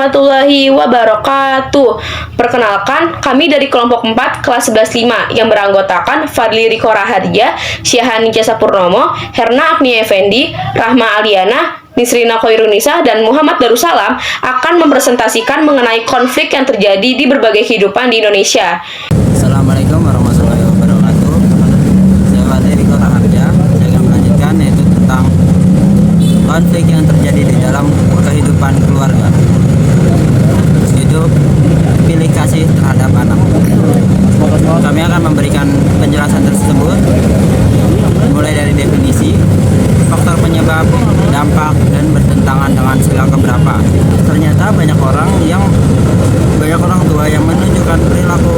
warahmatullahi wabarakatuh. Perkenalkan, kami dari kelompok 4 kelas 11-5 yang beranggotakan Fadli Riko Raharja, Syahani Jasa Purnomo, Herna Agnia Effendi, Rahma Aliana, Nisrina Khairunisa, dan Muhammad Darussalam akan mempresentasikan mengenai konflik yang terjadi di berbagai kehidupan di Indonesia. Assalamualaikum warahmatullahi wabarakatuh. Saya Fadli Riko Raharja. Saya akan melanjutkan yaitu tentang konflik yang terjadi di dalam kehidupan keluarga, yaitu pilih kasih terhadap anak. Kami akan memberikan penjelasan tersebut mulai dari definisi, faktor penyebab, dampak, dan bertentangan dengan sila keberapa. Ternyata banyak orang tua yang menunjukkan perilaku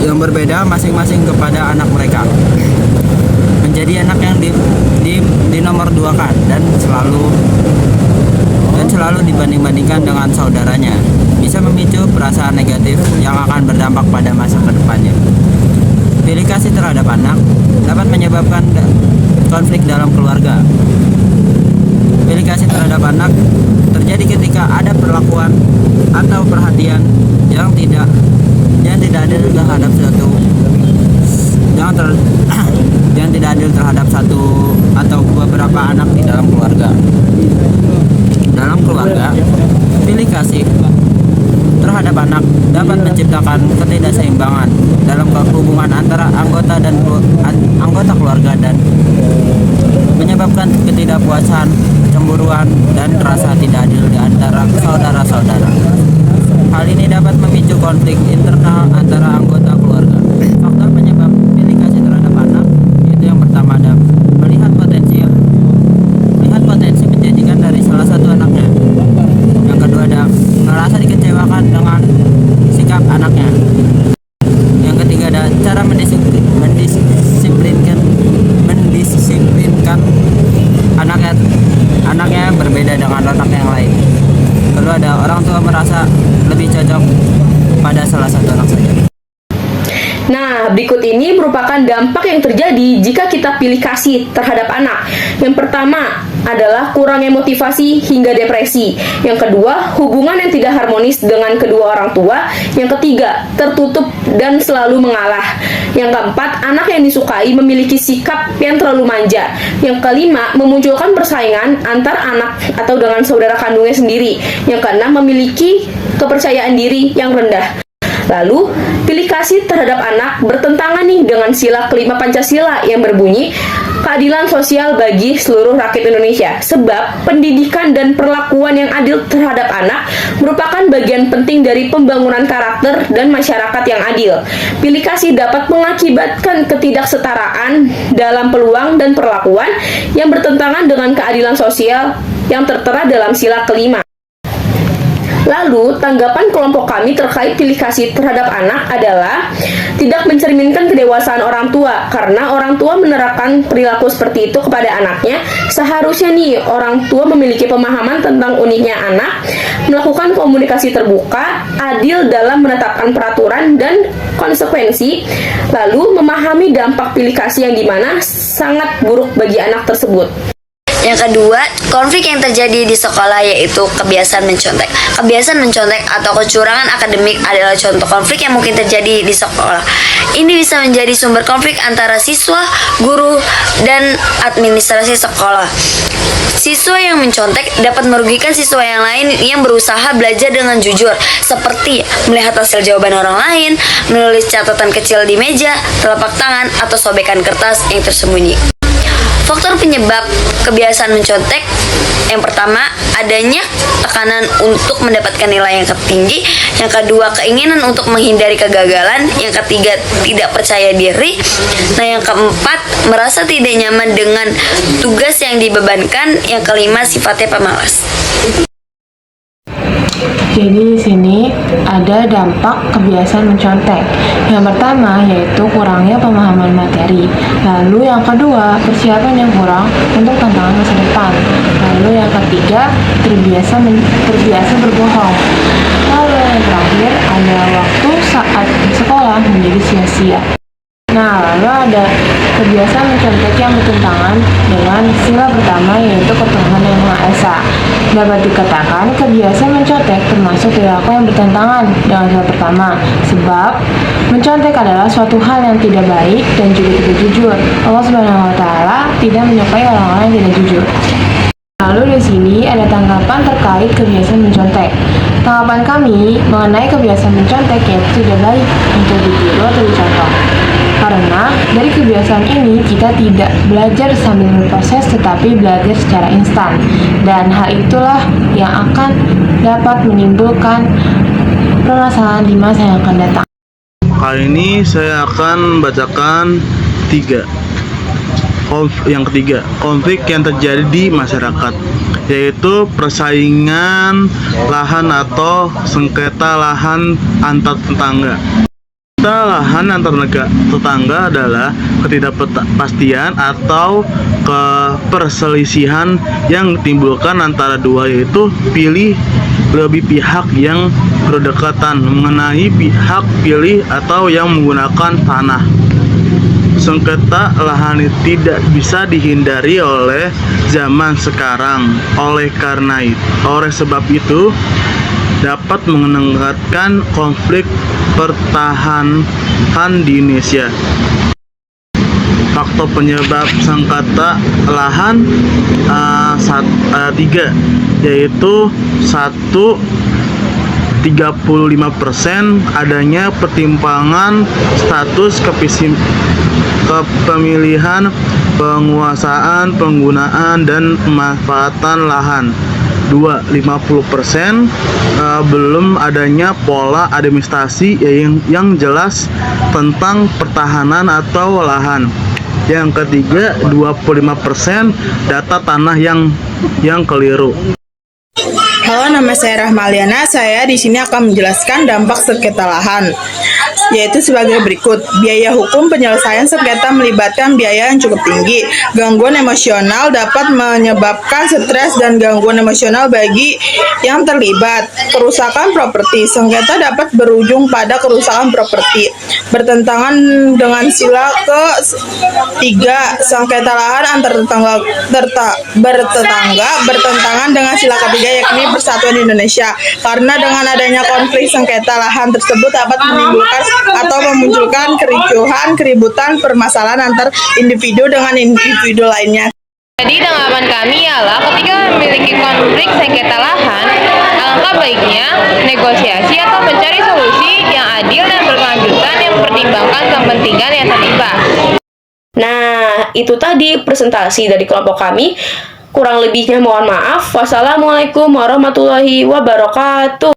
yang berbeda masing-masing kepada anak mereka. Menjadi anak yang dinomorduakan dan selalu dibanding-bandingkan dengan saudaranya bisa memicu perasaan negatif yang akan berdampak pada masa kedepannya. Pilih kasih terhadap anak dapat menyebabkan konflik dalam keluarga. Pilih kasih terhadap anak terjadi ketika ada perlakuan atau perhatian yang tidak adil terhadap satu atau beberapa anak di dalam keluarga. Dalam keluarga, pilih kasih terhadap anak dapat menciptakan ketidakseimbangan dalam hubungan antara anggota keluarga dan menyebabkan ketidakpuasan, kecemburuan, dan rasa tidak adil di antara saudara-saudara. Hal ini dapat memicu konflik internal antara anggota keluarga. Faktor penyebab pilih kasih terhadap anak itu yang pertama ada melihat potensi menjanjikan dari salah satu anaknya. Yang kedua ada merasa dikecewakan dengan sikap anaknya. Yang ketiga ada cara mendisiplinkan anaknya berbeda dengan anak yang lain. Lalu ada orang tua merasa lebih cocok pada salah satu anak saja. Nah, berikut ini merupakan dampak yang terjadi jika kita pilih kasih terhadap anak. Yang pertama adalah kurangnya motivasi hingga depresi. Yang kedua, hubungan yang tidak harmonis dengan kedua orang tua. Yang ketiga, tertutup dan selalu mengalah. Yang keempat, anak yang disukai memiliki sikap yang terlalu manja. Yang kelima, memunculkan persaingan antar anak atau dengan saudara kandungnya sendiri. Yang keenam, memiliki kepercayaan diri yang rendah. Lalu, pilih kasih terhadap anak bertentangan nih dengan sila kelima Pancasila yang berbunyi keadilan sosial bagi seluruh rakyat Indonesia. Sebab pendidikan dan perlakuan yang adil terhadap anak merupakan bagian penting dari pembangunan karakter dan masyarakat yang adil. Pilih kasih dapat mengakibatkan ketidaksetaraan dalam peluang dan perlakuan yang bertentangan dengan keadilan sosial yang tertera dalam sila kelima. Lalu, tanggapan kelompok kami terkait pilih kasih terhadap anak adalah tidak mencerminkan kedewasaan orang tua, karena orang tua menerapkan perilaku seperti itu kepada anaknya. Seharusnya nih, orang tua memiliki pemahaman tentang uniknya anak, melakukan komunikasi terbuka, adil dalam menetapkan peraturan dan konsekuensi, lalu memahami dampak pilih kasih yang dimana sangat buruk bagi anak tersebut. Yang kedua, konflik yang terjadi di sekolah yaitu kebiasaan mencontek. Kebiasaan mencontek atau kecurangan akademik adalah contoh konflik yang mungkin terjadi di sekolah. Ini bisa menjadi sumber konflik antara siswa, guru, dan administrasi sekolah. Siswa yang mencontek dapat merugikan siswa yang lain yang berusaha belajar dengan jujur, seperti melihat hasil jawaban orang lain, menulis catatan kecil di meja, telapak tangan, atau sobekan kertas yang tersembunyi. Faktor penyebab kebiasaan mencontek, yang pertama, adanya tekanan untuk mendapatkan nilai yang tertinggi. Yang kedua, keinginan untuk menghindari kegagalan. Yang ketiga, tidak percaya diri. Nah, yang keempat, merasa tidak nyaman dengan tugas yang dibebankan. Yang kelima, sifatnya pemalas. Jadi di sini ada dampak kebiasaan mencontek. Yang pertama yaitu kurangnya pemahaman materi. Lalu yang kedua, persiapan yang kurang untuk tantangan masa depan. Lalu yang ketiga, terbiasa berbohong. Lalu yang terakhir, ada waktu saat sekolah menjadi sia-sia. Nah, lalu ada kebiasaan mencontek yang bertentangan dengan sila pertama yaitu ketuhanan yang Maha Esa. Dapat dikatakan kebiasaan mencontek termasuk perilaku yang bertentangan dengan sila pertama, sebab mencontek adalah suatu hal yang tidak baik dan juga tidak jujur. Allah Subhanahu wa Ta'ala tidak menyukai orang-orang yang tidak jujur. Lalu di sini ada tanggapan terkait kebiasaan mencontek. Tanggapan kami mengenai kebiasaan mencontek yaitu tidak baik untuk ditiru atau dicontoh. Karena dari kebiasaan ini kita tidak belajar sambil berproses tetapi belajar secara instan. Dan hal itulah yang akan dapat menimbulkan permasalahan di masa yang akan datang. Kali ini saya akan bacakan yang ketiga, konflik yang terjadi di masyarakat, yaitu persaingan lahan atau sengketa lahan antar tetangga. Sengketa lahan antar tetangga adalah ketidakpastian atau perselisihan yang ditimbulkan antara dua, yaitu lebih pihak yang berdekatan mengenai pihak pilih atau yang menggunakan tanah. Sengketa lahan tidak bisa dihindari oleh zaman sekarang. Oleh sebab itu dapat meningkatkan konflik pertahanan di Indonesia. Faktor penyebab sengketa lahan ada 3, yaitu 35% adanya pertimbangan status kepemilihan, penguasaan, penggunaan, dan pemanfaatan lahan. 50% belum adanya pola administrasi yang jelas tentang pertahanan atau lahan. Yang ketiga, 25% data tanah yang keliru. Halo, nama saya Rahmaliana. Saya di sini akan menjelaskan dampak sengketa lahan, yaitu sebagai berikut. Biaya hukum penyelesaian sengketa melibatkan biaya yang cukup tinggi. Gangguan emosional dapat menyebabkan stres dan gangguan emosional bagi yang terlibat. Kerusakan properti. Sengketa dapat berujung pada kerusakan properti. Bertentangan dengan sila ke-3, sengketa lahan antar tetangga bertentangan dengan sila ketiga, yakni Persatuan Indonesia. Karena dengan adanya konflik sengketa lahan tersebut dapat menimbulkan atau memunculkan kericuhan, keributan, permasalahan antar individu dengan individu lainnya. Jadi tanggapan kami ialah ketika memiliki konflik sengketa lahan, alangkah baiknya negosiasi atau mencari solusi yang adil dan berkelanjutan yang mempertimbangkan kepentingan yang terlibat. Nah, itu tadi presentasi dari kelompok kami. Kurang lebihnya mohon maaf. Wassalamualaikum warahmatullahi wabarakatuh.